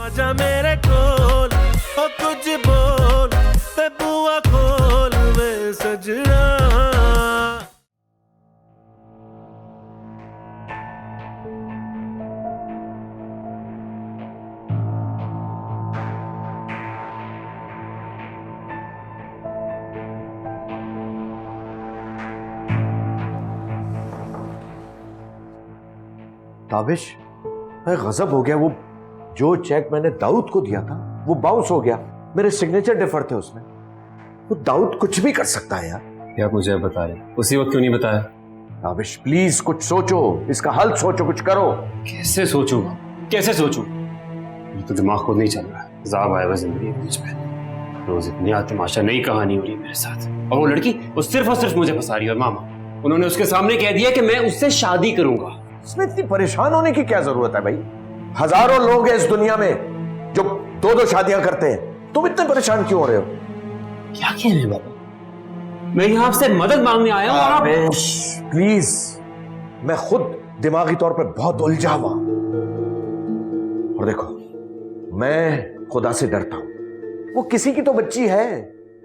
आजा मेरे कोल ओ कुछ बोल ते बुआ खोल वे सजना। ताबिश, मैं गजब हो गया। वो जो चेक मैंने दाऊद को दिया था वो बाउंस हो गया। मेरे सिग्नेचर डिफर थे उसमें। वो दाऊद कुछ भी कर सकता है यार। क्या मुझे बताया उसी वक्त क्यों नहीं बताया? ताबिश प्लीज कुछ सोचो, इसका हल सोचो, कुछ करो। कैसे सोचूं? कैसे सोचूं? ये तो दिमाग खुद नहीं चल रहा है। ज़ाब आया हुआ जिंदगी के बीच में। रोज इतनी तमाशा नई कहानी हो रही है मेरे साथ, और वो लड़की वो सिर्फ और सिर्फ मुझे फंसा रही है। और मामा उन्होंने उसके सामने कह दिया कि मैं उससे शादी करूंगा। इसमें इतनी परेशान होने की क्या जरूरत है भाई? हजारों लोग हैं इस दुनिया में जो दो दो शादियां करते हैं। तुम इतने परेशान क्यों हो रहे हो? क्या कह रहे हैं बाबा? मैं यहाँ आपसे मदद मांगने आया हूँ और आप प्लीज, मैं खुद दिमागी तौर पे बहुत उलझा हुआ। और देखो, मैं खुदा से डरता हूं। वो किसी की तो बच्ची है।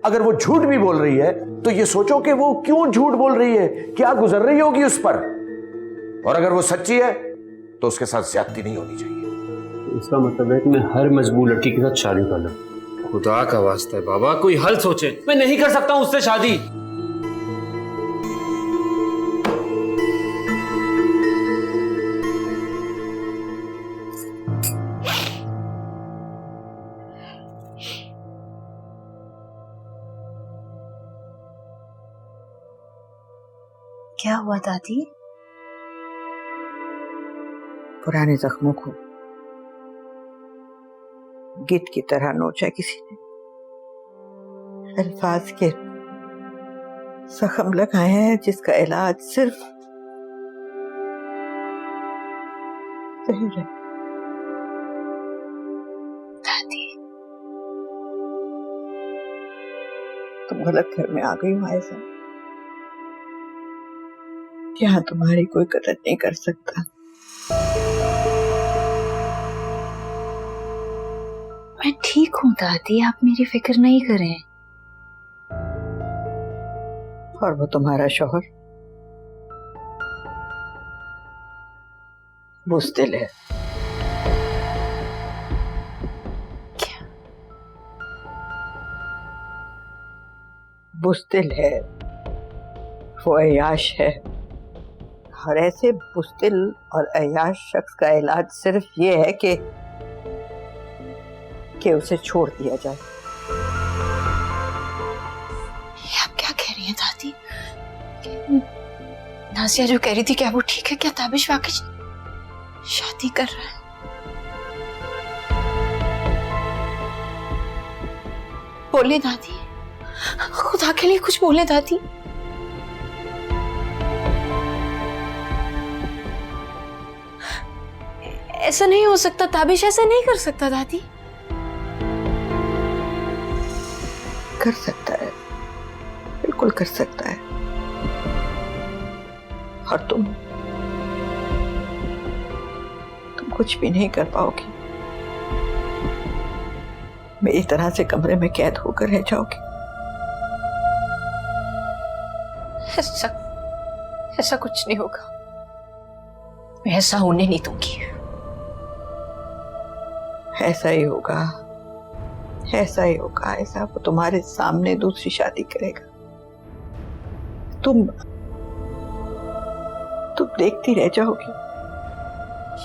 अगर वो झूठ भी बोल रही है तो ये सोचो कि वो क्यों झूठ बोल रही है, क्या गुजर रही होगी उस पर। और अगर वो सच्ची है तो उसके साथ ज्यादती नहीं होनी चाहिए। इसका मतलब है कि मैं हर मजबूर लड़की के साथ शादी कर लूं? खुदा का वास्ता है बाबा, कोई हल सोचे। मैं नहीं कर सकता हूं उससे शादी। क्या हुआ दादी? पुराने जख्मों को गिद्ध की तरह नोचा किसी ने। अल्फाज के जख्म लगाए हैं जिसका इलाज सिर्फ जहर है। दादी, तुम गलत घर में आ गई हो आयशा। यहाँ तुम्हारी कोई कदर नहीं कर सकता। मैं ठीक हूँ दादी, आप मेरी फिक्र नहीं करें। और वो तुम्हारा शौहर बुज़दिल है। क्या? बुज़दिल है, वो अय्याश है। और ऐसे बुज़दिल और अय्याश शख्स का इलाज सिर्फ ये है कि उसे छोड़ दिया जाए। ये आप क्या कह रही हैं दादी? नाज़िया जो कह रही थी क्या वो ठीक है? क्या ताबिश वाकई शादी कर रहा है? बोले दादी, खुदा के लिए कुछ बोले दादी। ऐसा नहीं हो सकता ताबिश, ऐसा नहीं कर सकता दादी। कर सकता है, बिल्कुल कर सकता है। और तुम कुछ भी नहीं कर पाओगी। मेरी तरह से कमरे में कैद होकर रह जाओगी। ऐसा कुछ नहीं होगा। मैं ऐसा होने नहीं दूंगी। ऐसा ही होगा, ऐसा ही होगा। ऐसा वो तुम्हारे सामने दूसरी शादी करेगा। तुम देखती रह जाओगी।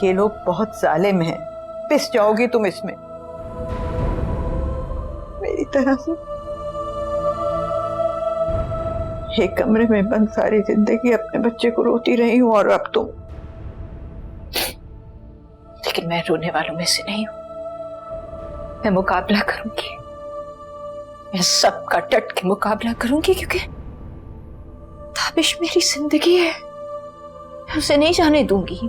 ये लोग बहुत जालिम हैं, पिस जाओगी तुम इसमें मेरी तरह से। एक कमरे में बंद सारी जिंदगी अपने बच्चे को रोती रही हूं, और अब तुम। लेकिन मैं रोने वालों में से नहीं हूं। मैं मुकाबला करूंगी। मैं सबका डट के मुकाबला करूंगी, क्योंकि ताबिश मेरी जिंदगी है। मैं उसे नहीं जाने दूंगी।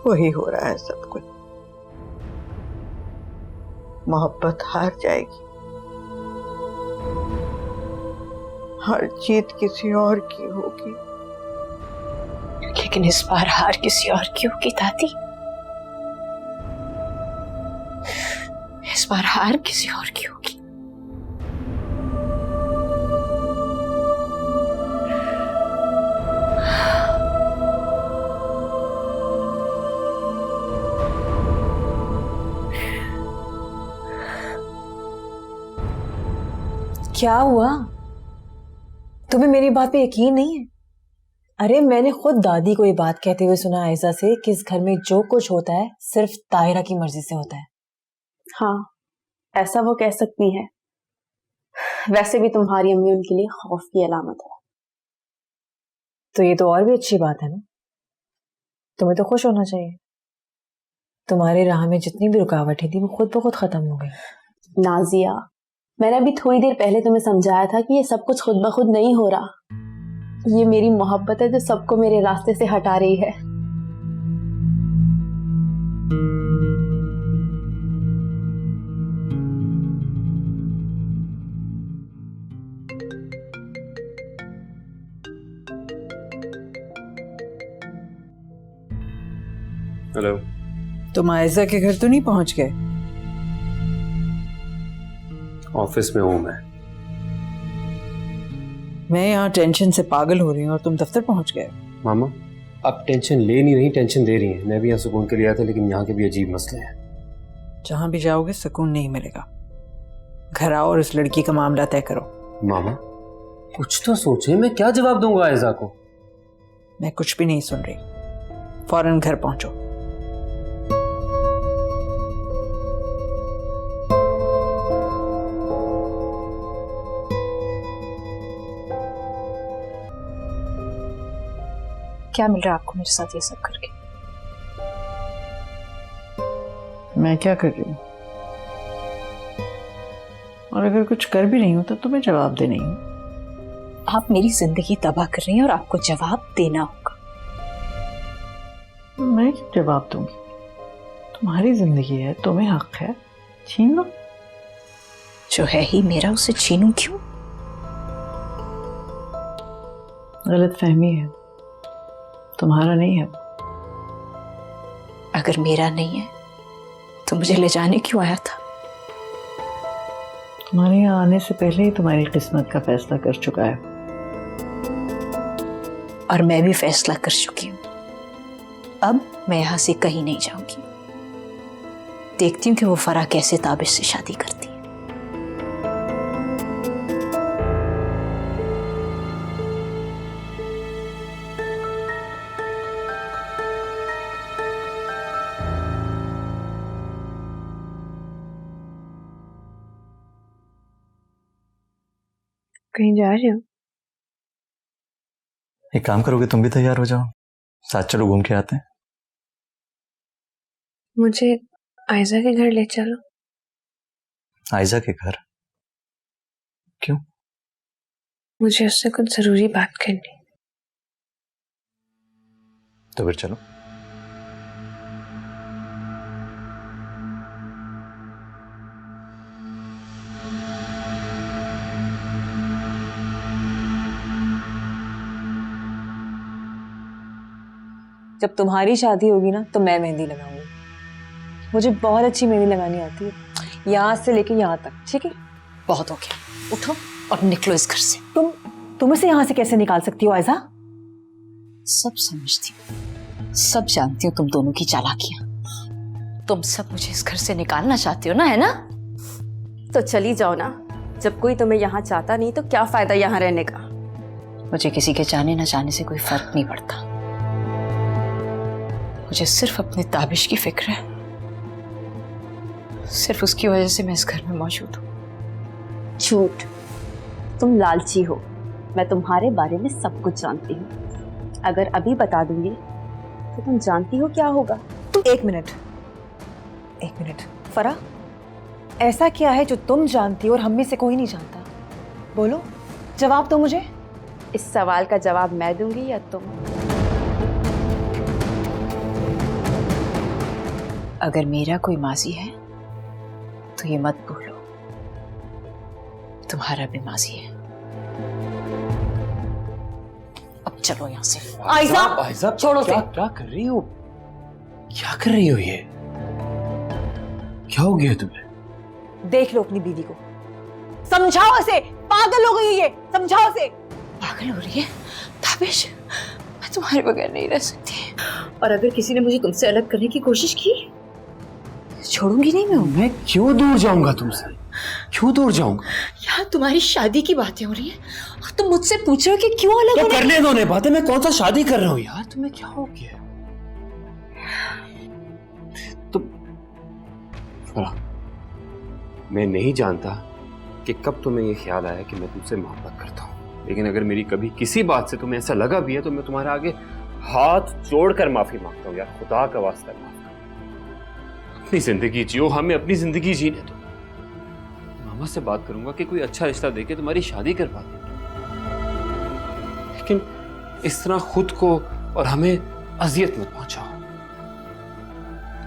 वही हो रहा है सब कुछ। मोहब्बत हार जाएगी, हर जीत किसी और की होगी। लेकिन इस बार हार किसी और की होगी दादी। इस बार हार किसी और की होगी। क्या हुआ? तुम्हें मेरी बात पे यकीन नहीं है? अरे मैंने खुद दादी को ये बात कहते हुए सुना आयजा से कि इस घर में जो कुछ होता है सिर्फ ताहिरा की मर्जी से होता है। हाँ, ऐसा वो कह सकती है। वैसे भी तुम्हारी अम्मी उनके लिए खौफ की अलामत है। तो ये तो और भी अच्छी बात है ना। तुम्हें तो खुश होना चाहिए। तुम्हारे राह में जितनी भी रुकावटें थी वो खुद ब खुद खत्म हो गई। नाजिया, मैंने अभी थोड़ी देर पहले तुम्हें समझाया था कि ये सब कुछ खुद ब खुद नहीं हो रहा। ये मेरी मोहब्बत है जो सबको मेरे रास्ते से हटा रही है। हेलो। तुम आयजा के घर तो नहीं पहुंच गए? ऑफिस में हूं मैं यहाँ टेंशन से पागल हो रही हूँ और तुम दफ्तर पहुंच गए। मामा, आप टेंशन ले नहीं रही, टेंशन दे रही हैं। मैं भी यहाँ सुकून के लिए आया था, लेकिन यहाँ के भी अजीब मसले हैं। जहां भी जाओगे सुकून नहीं मिलेगा। घर आओ और इस लड़की का मामला तय करो। मामा, कुछ तो सोचे, मैं क्या जवाब दूंगा आयजा को? मैं कुछ भी नहीं सुन रही। फौरन घर पहुंचो। क्या मिल रहा है आपको मेरे साथ ये सब करके? मैं क्या कर रही हूँ? और अगर कुछ कर भी नहीं हूं तो तुम्हें जवाब दे नहीं हूं। आप मेरी जिंदगी तबाह कर रही हैं और आपको जवाब देना होगा। मैं क्या जवाब दूंगी? तुम्हारी जिंदगी है, तुम्हें हक है, छीन लो। जो है ही मेरा उसे छीनूं क्यों? गलत फहमी है, तुम्हारा नहीं है। अगर मेरा नहीं है तो मुझे ले जाने क्यों आया था? तुम्हारे यहाँ आने से पहले ही तुम्हारी किस्मत का फैसला कर चुका है। और मैं भी फैसला कर चुकी हूँ। अब मैं यहाँ से कहीं नहीं जाऊंगी। देखती हूँ कि वो फरा कैसे ताबिश से शादी करती है। कहीं जा रहे हो? एक काम करोगे, तुम भी तैयार हो जाओ, साथ चलो घूम के आते हैं। मुझे आयजा के घर ले चलो। आयजा के घर? क्यों? मुझे उससे कुछ जरूरी बात करनी। तो फिर चलो। जब तुम्हारी शादी होगी ना तो मैं मेहंदी लगाऊंगी। मुझे बहुत अच्छी मेहंदी लगानी आती है, यहाँ से लेके यहाँ तक। ठीक है? बहुत हो गया, उठो और निकलो इस घर से। तुम इसे यहाँ से कैसे निकाल सकती हो आयजा? सब समझती हूँ, सब जानती हूँ तुम दोनों की चालाकियां। तुम सब मुझे इस घर से निकालना चाहती हो ना, है ना? तो चली जाओ ना। जब कोई तुम्हें यहाँ चाहता नहीं तो क्या फायदा यहाँ रहने का? मुझे किसी के जाने ना जाने से कोई फर्क नहीं पड़ता। मुझे सिर्फ अपने ताबिश की फिक्र है। सिर्फ उसकी वजह से मैं इस घर में मौजूद हूँ। झूठ। तुम लालची हो। मैं तुम्हारे बारे में सब कुछ जानती हूँ। अगर अभी बता दूंगी तो तुम जानती हो क्या होगा। एक मिनट फरा, ऐसा क्या है जो तुम जानती हो और हम में से कोई नहीं जानता? बोलो, जवाब दो मुझे। इस सवाल का जवाब मैं दूंगी या तुम? अगर मेरा कोई माजी है तो ये मत भूलो, तुम्हारा भी माजी है। अब चलो यहाँ से। आयजा, छोड़ो क्या क्या कर रही हो? क्या कर रही हो ये? क्या हो गया तुम्हें? देख लो अपनी बीवी को, समझाओ उसे, पागल हो गई है ये, समझाओ उसे। पागल हो रही है ताबिश, मैं तुम्हारे बगैर नहीं रह सकती। और अगर किसी ने मुझे तुमसे अलग करने की कोशिश की, छोड़ूंगी नहीं मैं क्यों दूर जाऊंगा तुमसे? क्यों दूर जाऊंगा? यहाँ तुम्हारी शादी की बातें हो रही है और तुम मुझसे पूछ रहे हो कि क्यों अलग तो होने? करने दो ने बातें, मैं कौन सा शादी कर रहा हूँ यार, तुम्हें क्या हो गया? तो फराह, मैं नहीं जानता कि कब तुम्हें ये ख्याल आया कि मैं तुमसे मोहब्बत करता हूँ, लेकिन अगर मेरी कभी किसी बात से तुम्हें ऐसा लगा भी है तो मैं तुम्हारे आगे हाथ जोड़कर माफी मांगता हूँ यार, खुदा का वास्ता माफ करो। अपनी जिंदगी जियो, हमें अपनी जिंदगी जीने दो। मामा से बात करूंगा कि कोई अच्छा रिश्ता देके तुम्हारी शादी करवा दे, लेकिन इस तरह खुद को और हमें अजियत मत पहुंचाओ।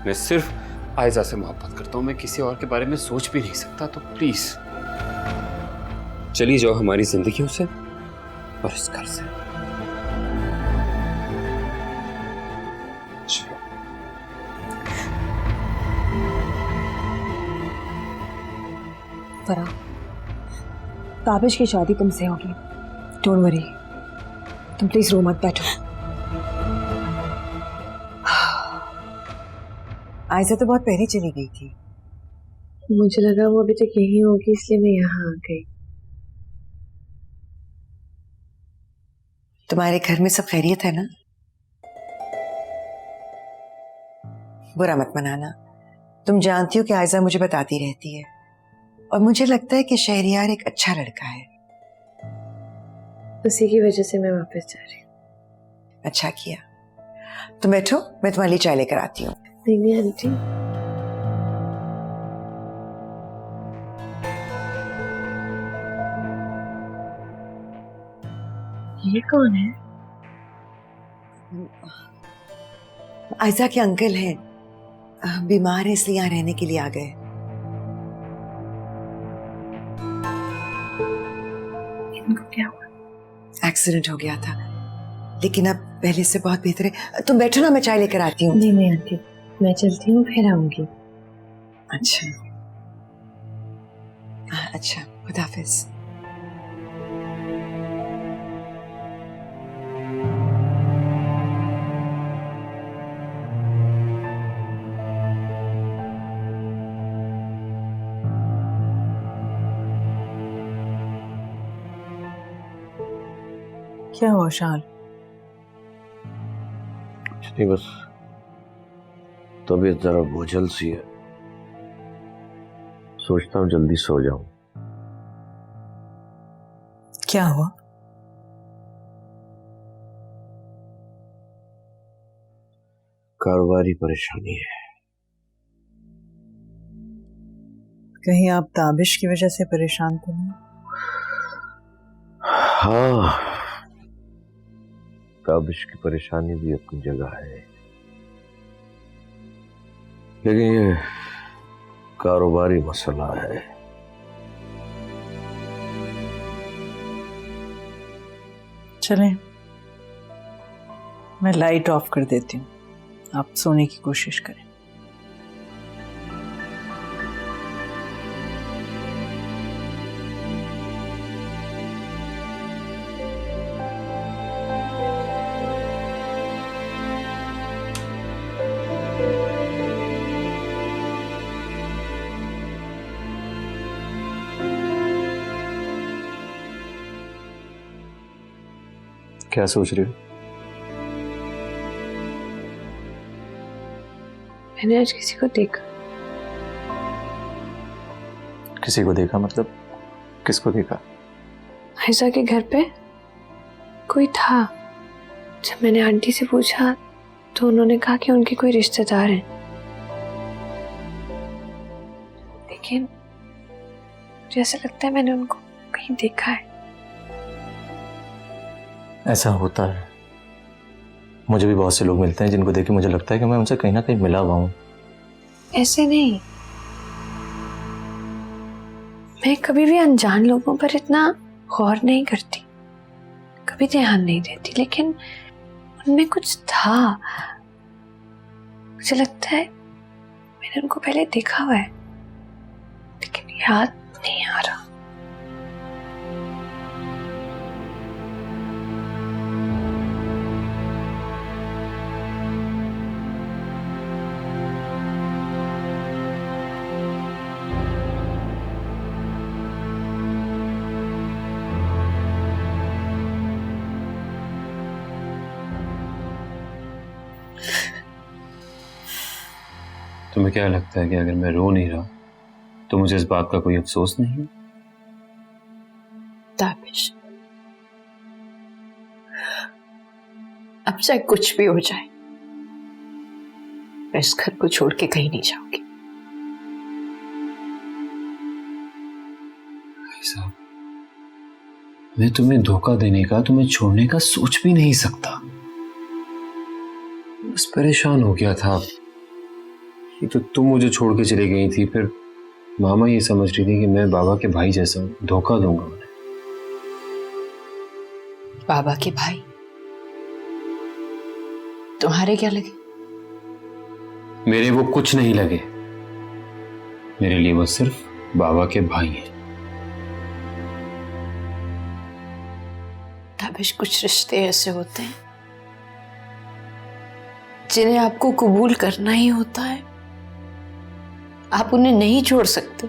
मैं सिर्फ आयजा से मोहब्बत करता हूं, मैं किसी और के बारे में सोच भी नहीं सकता, तो प्लीज चली जाओ हमारी जिंदगियों से और इस घर से। चलो। फराह, ताबिश की शादी तुमसे होगी, डोंट वरी, तुम प्लीज रो मत, बैठो। आयजा तो बहुत पहले चली गई थी। मुझे लगा वो अभी तक यही होगी, इसलिए मैं यहाँ आ गई। तुम्हारे घर में सब खैरियत है ना? बुरा मत मनाना, तुम जानती हो कि आयजा मुझे बताती रहती है, और मुझे लगता है कि शहरियार एक अच्छा लड़का है। उसी की वजह से मैं वापस जा रही हूँ। अच्छा किया। तुम बैठो, मैं तुम्हारे लिए चाय लेकर आती हूँ। नहीं आंटी, ये कौन है? आयजा के अंकल हैं, बीमार है इसलिए यहाँ रहने के लिए आ गए। इनको क्या हुआ? एक्सीडेंट हो गया था, लेकिन अब पहले से बहुत बेहतर है। तुम बैठो ना, मैं चाय लेकर आती हूँ। नहीं आंटी, मैं चलती हूँ, फिर आऊंगी। अच्छा अच्छा, खुदा हाफिज। क्या हुआ शाल? कुछ नहीं, बस तबीयत जरा बोझल सी है, सोचता हूँ जल्दी सो जाऊं। क्या हुआ? कारोबारी परेशानी है। कहीं आप ताबिश की वजह से परेशान तो नहीं? हाँ, ताबिश की परेशानी भी अपनी जगह है, लेकिन ये कारोबारी मसला है। चलें, मैं लाइट ऑफ कर देती हूँ, आप सोने की कोशिश करें। क्या सोच रही हो? मैंने आज किसी को देखा। किसी को देखा मतलब किसको देखा? आयजा के घर पे कोई था। जब मैंने आंटी से पूछा तो उन्होंने कहा कि उनके कोई रिश्तेदार हैं, लेकिन मुझे ऐसा लगता है मैंने उनको कहीं देखा है। ऐसा होता है, मुझे भी बहुत से लोग मिलते हैं जिनको देख के मुझे लगता है कि मैं उनसे कहीं ना कहीं मिला हुआ हूं। ऐसे नहीं, मैं कभी भी अनजान लोगों पर इतना गौर नहीं करती, कभी ध्यान नहीं देती, लेकिन उनमें कुछ था। मुझे लगता है मैंने उनको पहले देखा हुआ है, लेकिन याद नहीं आ रहा। तुम्हें क्या लगता है कि अगर मैं रो नहीं रहा तो मुझे इस बात का कोई अफसोस नहीं है? ताबिश, अब चाहे कुछ भी हो जाए, मैं इस घर को छोड़ के कहीं नहीं जाऊंगी। साहब, मैं तुम्हें धोखा देने का, तुम्हें छोड़ने का सोच भी नहीं सकता। बस परेशान हो गया था कि तो तुम मुझे छोड़ के चली गई थी, फिर मामा ये समझ रही थी कि मैं बाबा के भाई जैसा हूं, धोखा दूंगा उन्हें। बाबा के भाई तुम्हारे क्या लगे? मेरे वो कुछ नहीं लगे, मेरे लिए वो सिर्फ बाबा के भाई हैं। ताबिश, कुछ रिश्ते ऐसे होते हैं जिन्हें आपको कबूल करना ही होता है, आप उन्हें नहीं छोड़ सकते।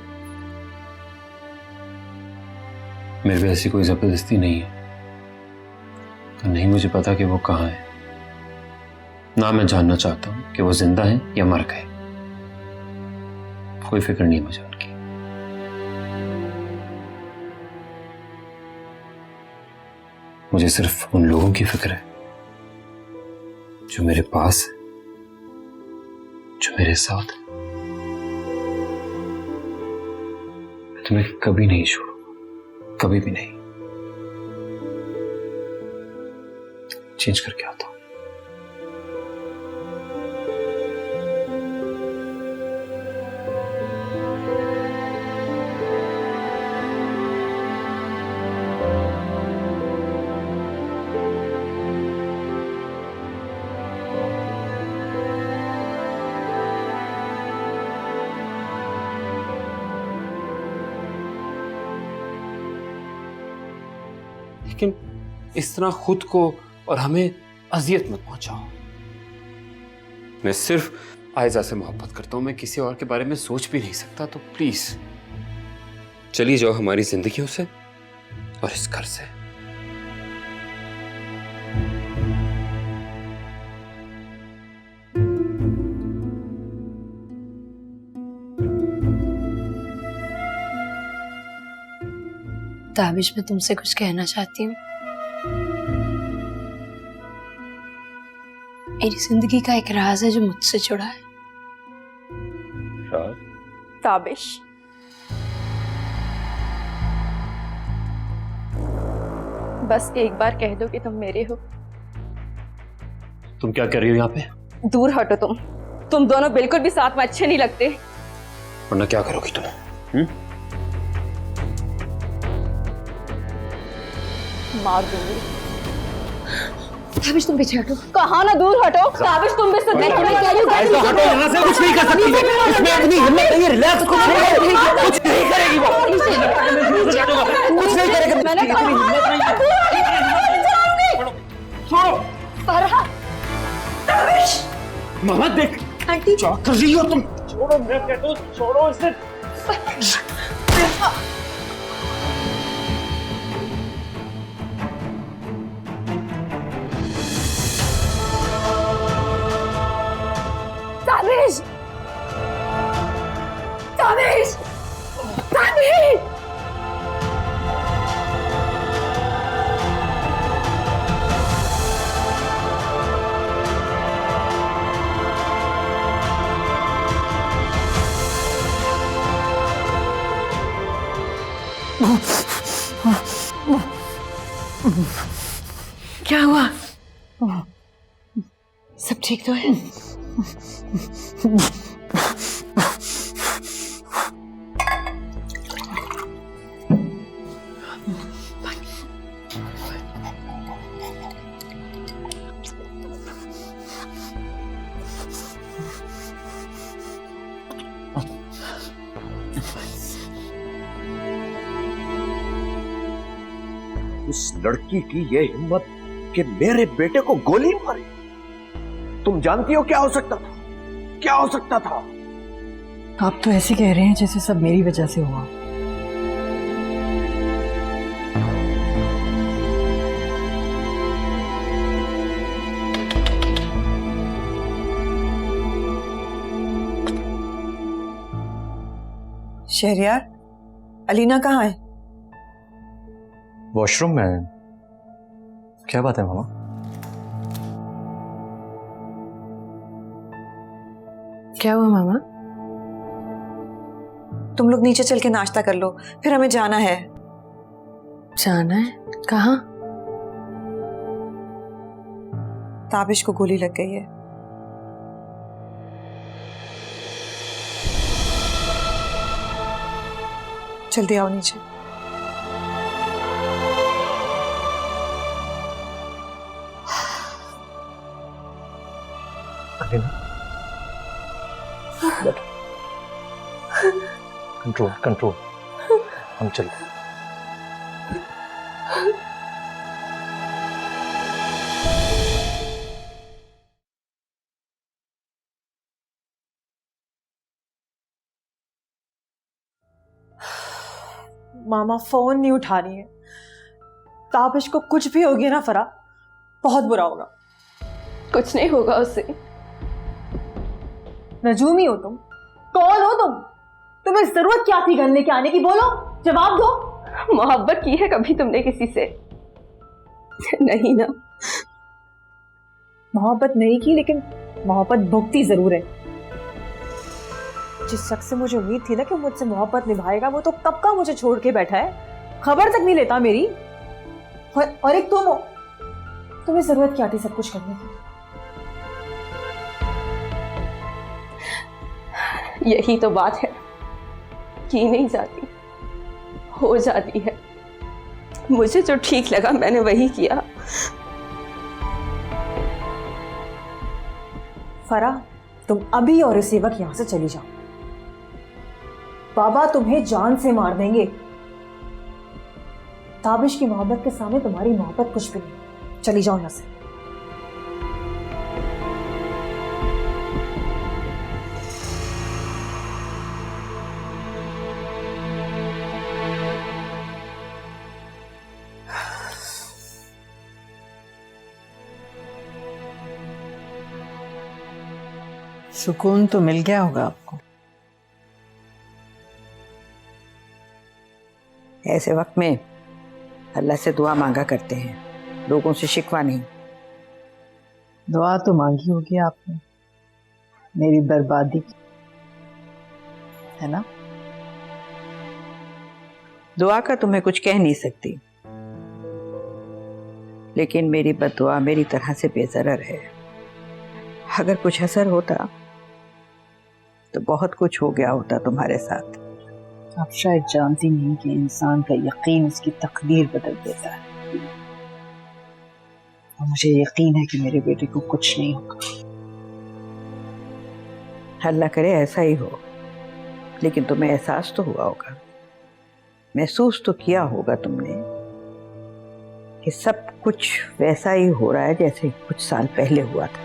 मेरे पे ऐसी कोई जबरदस्ती नहीं है, तो नहीं मुझे पता कि वो कहाँ है, ना मैं जानना चाहता हूं कि वो जिंदा है या मर गए। कोई फिक्र नहीं मुझे उनकी। मुझे सिर्फ उन लोगों की फिक्र है जो मेरे पास है, जो मेरे साथ है। तुम्हें कभी नहीं छोड़ूंगा, कभी भी नहीं। चेंज करके आता हूं। लेकिन इस तरह खुद को और हमें अजियत मत पहुंचाओ। मैं सिर्फ आयजा से मोहब्बत करता हूं, मैं किसी और के बारे में सोच भी नहीं सकता। तो प्लीज चली जाओ हमारी जिंदगियों से और इस घर से। ताबिश, मैं तुमसे कुछ कहना चाहती हूँ। मेरी जिंदगी का एक राज है जो मुझसे जुड़ा है। राज? ताबिश, बस एक बार कह दो कि तुम मेरे हो। तुम क्या कर रही हो यहाँ पे? दूर हटो तुम दोनों बिल्कुल भी साथ में अच्छे नहीं लगते। वरना क्या करोगी तुम? मार दूंगी। ताबिश, तुम पीछे हटो। कहा ना दूर हटो। ताबिश, तुम भी सुन। हटो यहाँ से, कुछ नहीं कर सकती। इसमें इतनी हिम्मत नहीं है, रिलैक्स करो। कुछ नहीं करेगी वो, कुछ नहीं करेगी। मैंने कहा हिम्मत नहीं है। छोड़ो ताबिश, मामा, देख आंटी, क्या कर रही हो तुम? छोड़ो, मैं कहता हूँ छोड़ो इसे। ताबिश, ताबिश, ताबिश। क्या हुआ? सब ठीक तो है? उस लड़की की ये हिम्मत कि मेरे बेटे को गोली मारी। तुम जानती हो क्या हो सकता था, क्या हो सकता था? आप तो ऐसे कह रहे हैं जैसे सब मेरी वजह से हुआ। शहरयार, अलीना कहाँ है? वॉशरूम में। क्या बात है मामा? क्या हुआ मामा? तुम लोग नीचे चल के नाश्ता कर लो, फिर हमें जाना है। जाना है? कहाँ? ताबिश को गोली लग गई है। जल्दी आओ नीचे। कंट्रोल कंट्रोल, हम चलते हैं। मामा फोन नहीं उठा रही है। ताबिश को कुछ भी हो गया ना फरा, बहुत बुरा होगा। कुछ नहीं होगा उससे। नजूमी हो तुम? कौन हो तुम? तुम्हें जरूरत क्या थी घर लेके आने की? बोलो, जवाब दो। मोहब्बत की है कभी तुमने किसी से? नहीं ना। मोहब्बत नहीं की, लेकिन मोहब्बत भुगती जरूर है। जिस शख्स से मुझे उम्मीद थी ना कि मुझसे मोहब्बत निभाएगा, वो तो कब का मुझे छोड़ के बैठा है, खबर तक नहीं लेता मेरी। और एक तुम हो, तुम्हें जरूरत क्या थी सब कुछ करने की? यही तो बात है, की नहीं जाती, हो जाती है। मुझे जो ठीक लगा मैंने वही किया। फरा, तुम अभी और इसी वक्त यहां से चली जाओ। बाबा तुम्हें जान से मार देंगे। ताबिश की मोहब्बत के सामने तुम्हारी मोहब्बत कुछ भी नहीं। चली जाओ यहां से। सुकून तो मिल गया होगा आपको। ऐसे वक्त में अल्लाह से दुआ मांगा करते हैं, लोगों से शिकवा नहीं। दुआ तो मांगी होगी आपने मेरी बर्बादी की, है ना? दुआ का तुम्हें कुछ कह नहीं सकती, लेकिन मेरी बद्दुआ मेरी तरह से बेज़रर है। अगर कुछ असर होता तो बहुत कुछ हो गया होता तुम्हारे साथ। आप शायद जानती नहीं कि इंसान का यकीन उसकी तकदीर बदल देता है, और मुझे यकीन है कि मेरे बेटे को कुछ नहीं होगा। अल्लाह करे ऐसा ही हो, लेकिन तुम्हें एहसास तो हुआ होगा, महसूस तो किया होगा तुमने कि सब कुछ वैसा ही हो रहा है जैसे कुछ साल पहले हुआ था।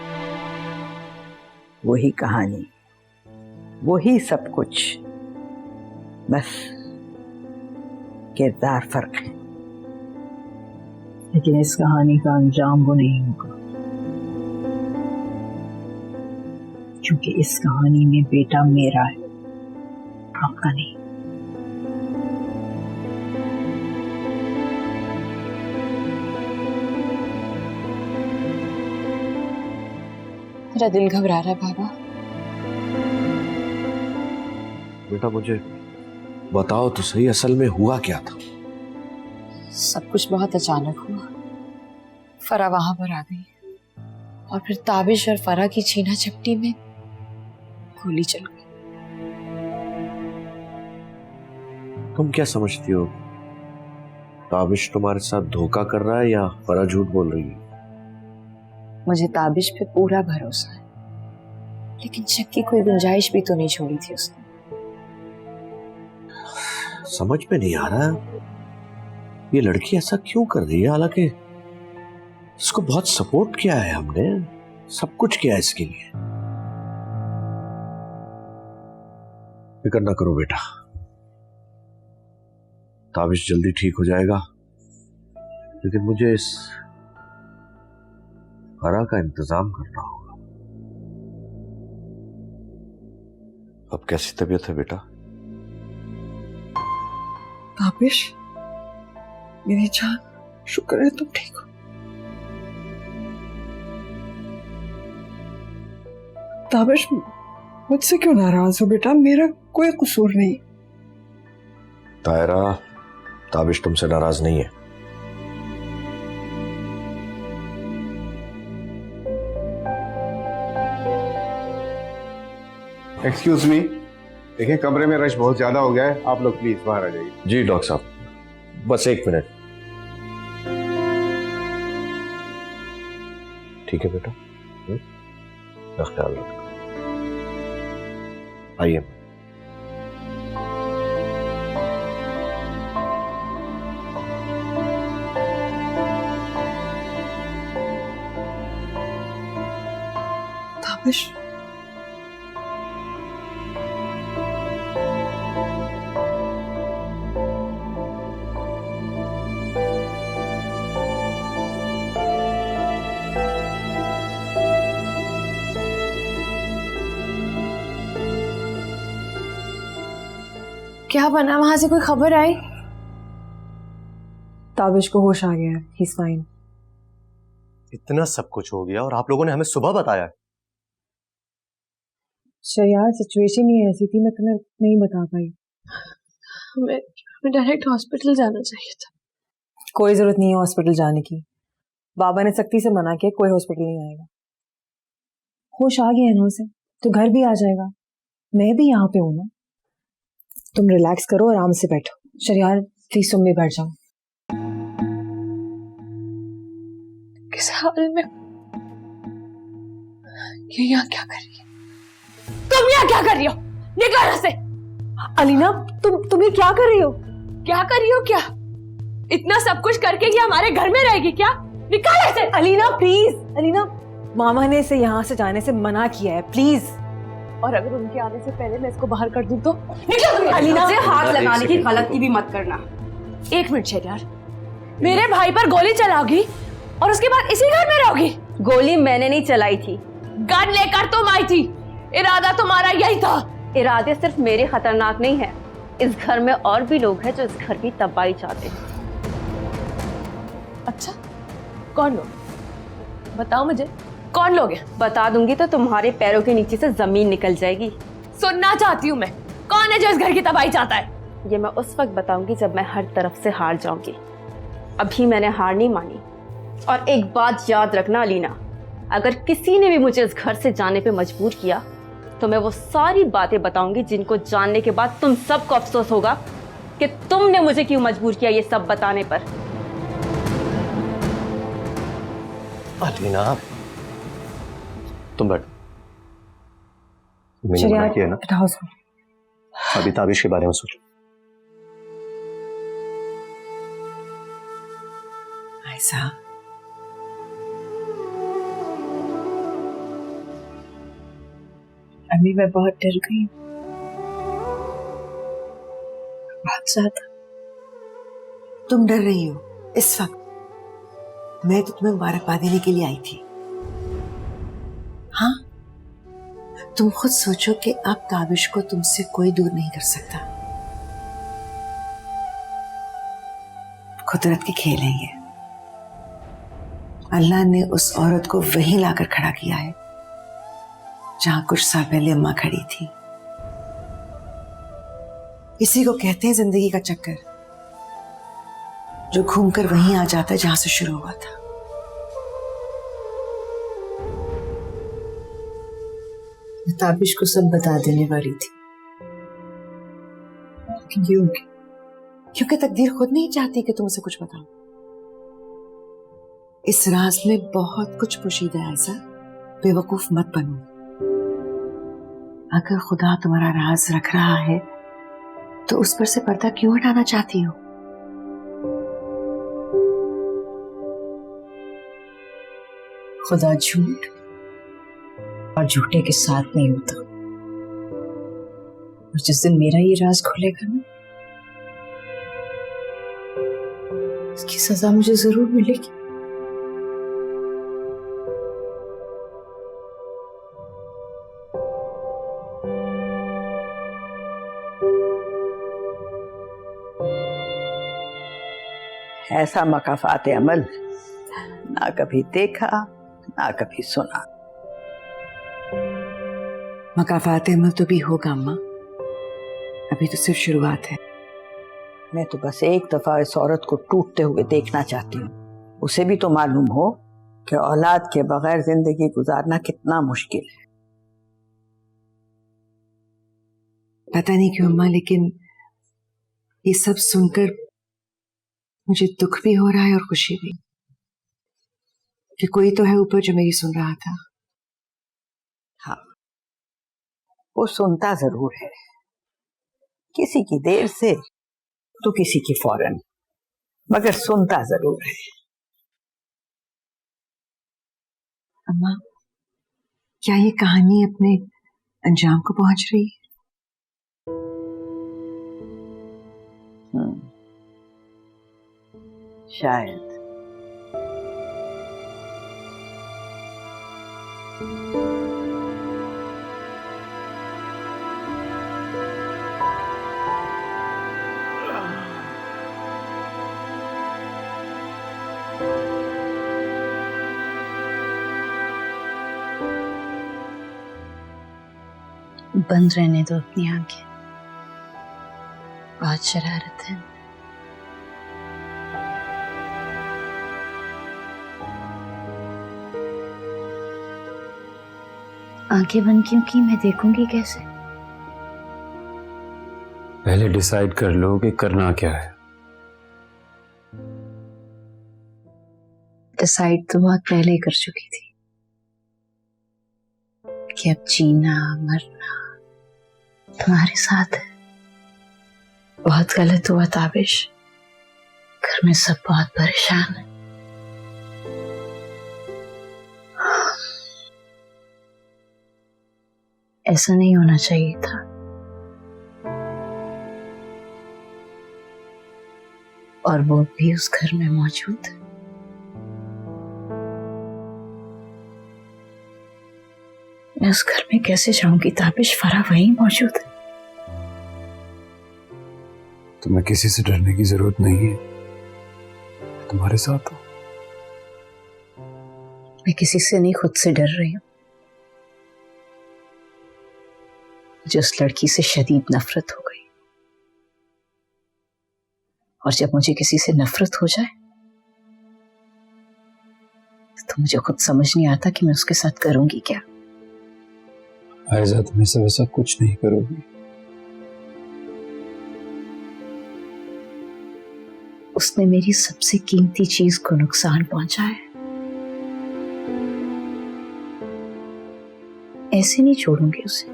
वही कहानी, वही सब कुछ, बस किरदार फर्क है। लेकिन इस कहानी का अंजाम वो नहीं होगा, क्योंकि इस कहानी में बेटा मेरा है, आपका नहीं। मेरा दिल घबरा रहा है बाबा। बेटा मुझे बताओ तो सही, असल में हुआ क्या था? सब कुछ बहुत अचानक हुआ। फरा वहां पर आ गई और फिर ताबिश और फरा की छीना झपटी में गोली चल गई। तुम क्या समझती हो, ताबिश तुम्हारे साथ धोखा कर रहा है या फरा झूठ बोल रही है? मुझे ताबिश पे पूरा भरोसा है, लेकिन शक की कोई गुंजाइश भी तो नहीं छोड़ी थी उसने। समझ में नहीं आ रहा, ये लड़की ऐसा क्यों कर रही है? हालांकि इसको बहुत सपोर्ट किया है हमने, सब कुछ किया है इसके लिए। फिक्र ना करो बेटा, ताबिश जल्दी ठीक हो जाएगा, लेकिन मुझे इस हरा का इंतजाम करना होगा। अब कैसी तबीयत है बेटा? ताबिश, मेरी जान, शुक्र है तुम ठीक हो। ताबिश, मुझसे क्यों नाराज हो बेटा? मेरा कोई कसूर नहीं। तायरा, ताबिश तुमसे नाराज नहीं है। एक्सक्यूज मी, देखिए कमरे में रश बहुत ज्यादा हो गया है, आप लोग प्लीज बाहर आ जाइए। जी डॉक्टर साहब, बस 1 मिनट। ठीक है बेटा, ख्याल रखना। आइए। ताबिश, क्या बना? वहां से कोई खबर आई? ताबिश को होश आ गया है, ही इज फाइन। इतना सब कुछ हो गया और आप लोगों ने हमें सुबह बताया। यार सिचुएशन ही ऐसी थी, मैं तुम्हें नहीं बता पाई। हमें डायरेक्ट हॉस्पिटल जाना चाहिए था। कोई जरूरत नहीं है हॉस्पिटल जाने की, बाबा ने सख्ती से मना किया, कोई हॉस्पिटल नहीं आएगा। होश आ गया है ना उसे, तो घर भी आ जाएगा। मैं भी यहाँ पे हूँ ना। तुम रिलैक्स करो, आराम से बैठो। शरियार प्लीज तुम भी बैठ जाओ। किस हाल में ये यहाँ क्या कर रही है? तुम यहाँ क्या कर रही हो? निकलो यहाँ से। अलीना, तुम ये क्या कर रही हो? क्या कर रही हो? क्या इतना सब कुछ करके ये हमारे घर में रहेगी क्या? निकाल ऐसे। अलीना प्लीज, अलीना मामा ने इसे यहाँ से जाने से मना किया है, प्लीज। और अगर उनके आने से पहले मैं इसको बाहर कर दूं तो? अलीना से हाथ लगाने की गलती भी मत करना। 1 मिनट शरियार, मेरे भाई पर गोली चलाओगी और उसके बाद इसी घर में रहोगी? गोली मैंने नहीं चलाई थी, गन लेकर तुम आई थी। इरादा तुम्हारा यही था। इरादे सिर्फ मेरे खतरनाक नहीं है, इस घर में और भी लोग हैं जो इस घर की तबाही चाहते हैं। अच्छा, कौन लोग? बताओ मुझे, कौन लोग हैं? बता दूंगी तो तुम्हारे पैरों के नीचे से जमीन निकल जाएगी। सुनना चाहती हूँ मैं, कौन है जो इस घर की तबाही चाहता है? ये मैं उस वक्त बताऊंगी जब मैं हर तरफ से हार जाऊंगी। अभी मैंने हार नहीं मानी। और एक बात याद रखना अलीना, अगर किसी ने भी मुझे इस घर से जाने पे मजबूर किया तो मैं वो सारी बातें बताऊंगी जिनको जानने के बाद तुम सबको अफसोस होगा कि तुमने मुझे क्यों मजबूर किया ये सब बताने पर। अलीना, तुम बैठो। मैंने मना किया ना, अभी ताबिश के बारे में सोचो। ऐसा अभी मैं बहुत डर गई, बहुत ज्यादा। तुम डर रही हो इस वक्त? मैं तो तुम्हें मुबारकबाद देने के लिए आई थी। हाँ, तुम खुद सोचो कि अब ताबिश को तुमसे कोई दूर नहीं कर सकता। कुदरत के खेल हैं ये। अल्लाह ने उस औरत को वहीं लाकर खड़ा किया है जहां कुछ साल पहले अम्मा खड़ी थी। इसी को कहते हैं जिंदगी का चक्कर, जो घूमकर वहीं आ जाता है जहां से शुरू हुआ था। मैं ताबिश को सब बता देने वाली थी, क्योंकि तकदीर खुद नहीं चाहती कि तुम उसे कुछ बताओ। इस राज में बहुत कुछ पोशीदा है, ऐसा बेवकूफ मत बनो। अगर खुदा तुम्हारा राज रख रहा है तो उस पर से पर्दा क्यों हटाना चाहती हो? खुदा झूठ और झूठे के साथ नहीं होता। और जिस दिन मेरा ये राज खुलेगा ना, इसकी सजा मुझे जरूर मिलेगी। ऐसा मकाफात अमल ना कभी देखा ना कभी सुना। मकाफात अमल तो भी होगा अम्मा, अभी तो सिर्फ शुरुआत है। मैं तो बस एक दफा इस औरत को टूटते हुए देखना चाहती हूँ। उसे भी तो मालूम हो कि औलाद के बगैर जिंदगी गुजारना कितना मुश्किल है। पता नहीं क्यों अम्मा, लेकिन ये सब सुनकर मुझे दुख भी हो रहा है और खुशी भी कि कोई तो है ऊपर जो मेरी सुन रहा था। हाँ, वो सुनता जरूर है, किसी की देर से तो किसी की फौरन, मगर सुनता जरूर है। अम्मा, क्या ये कहानी अपने अंजाम को पहुंच रही है? शायद। बंद रहने दो अपनी आंखें, बहुत शरारत है। आंखें बंद क्यों की? मैं देखूंगी कैसे? पहले डिसाइड कर लो कि करना क्या है। डिसाइड तो बहुत पहले ही कर चुकी थी कि अब जीना मरना तुम्हारे साथ है। बहुत गलत हुआ ताबिश, घर में सब बहुत परेशान है। ऐसा नहीं होना चाहिए था। और वो भी उस घर में मौजूद है। मैं उस घर में कैसे जाऊंगी ताबिश? फरा वहीं मौजूद है। तुम्हें किसी से डरने की जरूरत नहीं है, तुम्हारे साथ हूं। मैं किसी से नहीं, खुद से डर रही हूं। मुझे उस लड़की से शदीद नफरत हो गई, और जब मुझे किसी से नफरत हो जाए तो मुझे खुद समझ नहीं आता कि मैं उसके साथ करूंगी क्या। आयजा, तुम ऐसा वैसा कुछ नहीं करोगी। उसने मेरी सबसे कीमती चीज को नुकसान पहुंचा है। ऐसे नहीं छोड़ूंगी उसे।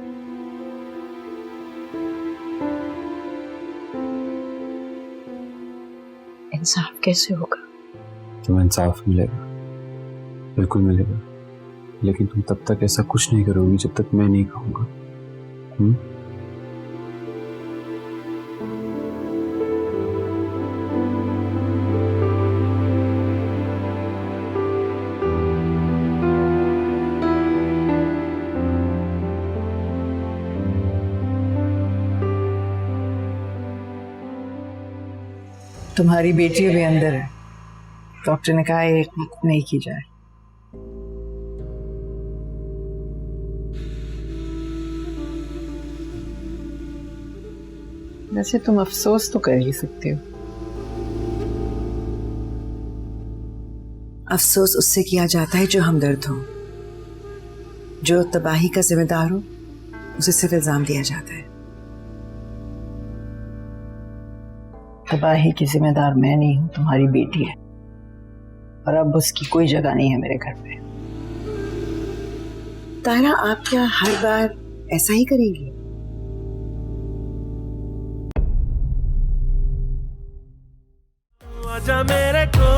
इंसाफ कैसे होगा? तुम्हें इंसाफ मिलेगा, बिल्कुल मिलेगा, लेकिन तुम तब तक ऐसा कुछ नहीं करोगी जब तक मैं नहीं कहूंगा। तुम्हारी बेटी अभी अंदर है, डॉक्टर ने कहा ये नहीं की जाए। वैसे तुम अफसोस तो कर ही सकते हो। अफसोस उससे किया जाता है जो हमदर्द हो। जो तबाही का जिम्मेदार हो उसे सिर्फ इल्जाम दिया जाता है। तबाही की जिम्मेदार मैं नहीं हूं, तुम्हारी बेटी है, और अब उसकी कोई जगह नहीं है मेरे घर पे। तारा, आप क्या हर बार ऐसा ही करेंगी? आजा मेरे को